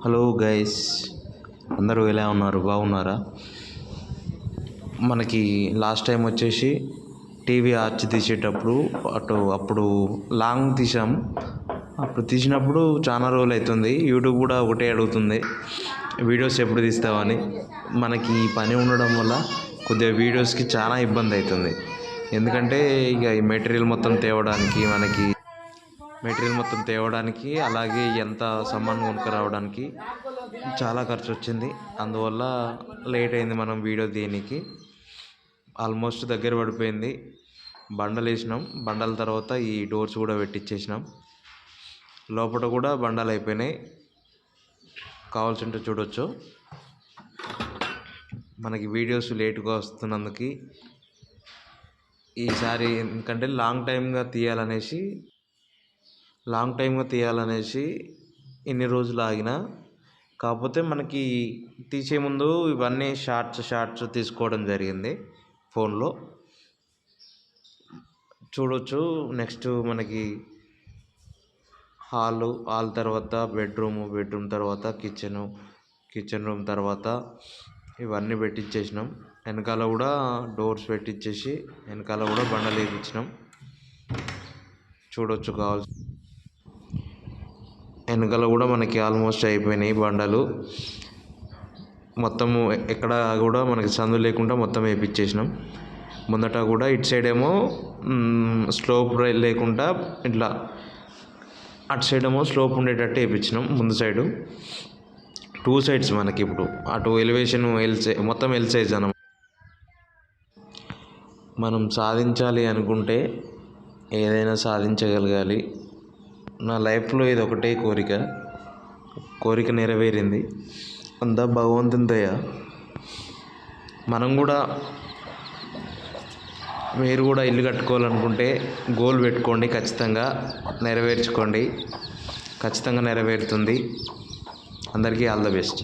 Hello guys, అందరూ ఎలా ఉన్నారు? బాగున్నారా? మనకి లాస్ట్ టైం వచ్చేసి టీవీ ఆర్చ్ తీసేటప్పుడు అప్పుడు లాంగ్ తీసాం. అప్పుడు తీసినప్పుడు చాలా రోజులు అవుతుంది. యూట్యూబ్ కూడా ఒకటే అడుగుతుంది, వీడియోస్ ఎప్పుడు తీస్తావని. మనకి ఈ పని ఉండడం వల్ల కొద్దిగా వీడియోస్కి చాలా ఇబ్బంది అవుతుంది. ఎందుకంటే ఇక ఈ మెటీరియల్ మొత్తం తేవడానికి అలాగే ఎంత సామాన్ కొనుక్కరావడానికి చాలా ఖర్చు వచ్చింది. అందువల్ల లేట్ అయింది మనం వీడియో తీయడానికి. ఆల్మోస్ట్ దగ్గర పడిపోయింది. బండలు వేసినాం. బండల తర్వాత ఈ డోర్స్ కూడా పెట్టించేసినాం. లోపల కూడా బండలు అయిపోయినాయి. కావాల్సింటే చూడొచ్చు. మనకి వీడియోస్ లేటుగా వస్తున్నందుకు ఈసారి ఎందుకంటే లాంగ్ టైమ్గా తీయాలనేసి ఇన్ని రోజులు ఆగిన. కాకపోతే మనకి తీసే ముందు ఇవన్నీ షార్ట్స్ తీసుకోవడం జరిగింది ఫోన్లో. చూడొచ్చు. నెక్స్ట్ మనకి హాల్ తర్వాత బెడ్రూమ్ తర్వాత కిచెన్ రూమ్ తర్వాత ఇవన్నీ పెట్టించేసినాం. వెనకాల కూడా డోర్స్ పెట్టించేసి వెనకాల కూడా బండలు వేయించినాం. చూడొచ్చు. వెనకాల కూడా మనకి ఆల్మోస్ట్ అయిపోయినాయి బండలు మొత్తము. ఎక్కడ కూడా మనకి సందు లేకుండా మొత్తం వేయించేసినాం. ముందట కూడా ఇటు సైడ్ ఏమో స్లోప్ లేకుండా ఇట్లా, అటు సైడ్ ఏమో స్లోప్ ఉండేటట్టు వేయించినాం. ముందు సైడు 2 సైడ్స్ మనకి ఇప్పుడు అటు ఎలివేషన్ మొత్తం ఎల్ సైజ్ అన్నమాట. మనం సాధించాలి అనుకుంటే ఏదైనా సాధించగలగాలి. నా లైఫ్లో ఇది ఒకటే కోరిక నెరవేరింది. అంతా భగవంతుని దయ. మీరు కూడా ఇల్లు కట్టుకోవాలనుకుంటే గోల్ పెట్టుకోండి. ఖచ్చితంగా నెరవేర్చుకోండి. ఖచ్చితంగా నెరవేరుతుంది. అందరికీ ఆల్ ద బెస్ట్.